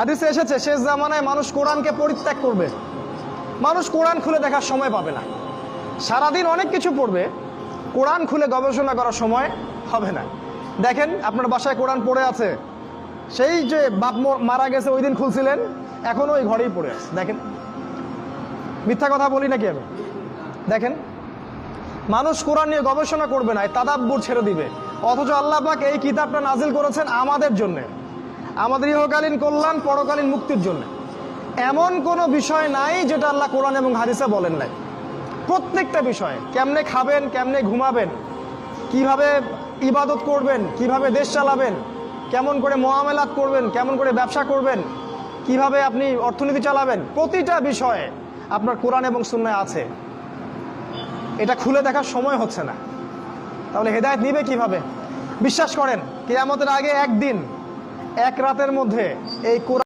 হাদিসে এসেছে শেষ জামানায় মানুষ কোরআনকে পরিত্যাগ করবে। মানুষ কোরআন খুলে দেখার সময় পাবে না। সারাদিন অনেক কিছু পড়বে, কোরআন খুলে গবেষণা করার সময় হবে না। দেখেন আপনার বাসায় কোরআন পড়ে আছে, সেই যে বাপ মারা গেছে ওই দিন খুলছিলেন, এখনো ওই ঘরেই পড়ে আছে। দেখেন, মিথ্যা কথা বলি নাকি আমি? দেখেন, মানুষ কোরআন নিয়ে গবেষণা করবে না, তাদাব্বুর ছেড়ে দিবে। অথচ আল্লাহ পাক এই কিতাবটা নাজিল করেছেন আমাদের জন্য, আমাদের ইহকালীন কল্যাণ, পরকালীন মুক্তির জন্য। এমন কোনো বিষয় নাই যেটা আল্লাহ কোরআন এবং হাদিসে বলেন নাই। প্রত্যেকটা বিষয়ে, কেমনে খাবেন, কেমনে ঘুমাবেন, কিভাবে ইবাদত করবেন, কিভাবে দেশ চালাবেন, কেমন করে মুআমালাত করবেন, কেমন করে ব্যবসা করবেন, কিভাবে আপনি অর্থনীতি চালাবেন, প্রতিটা বিষয়ে আপনার কোরআন এবং সুন্নাহ আছে। এটা খুলে দেখার সময় হচ্ছে না, তাহলে হেদায়েত নিবে কিভাবে? বিশ্বাস করেন কিয়ামতের আগে একদিন, এক রাতের মধ্যে এই কোরআন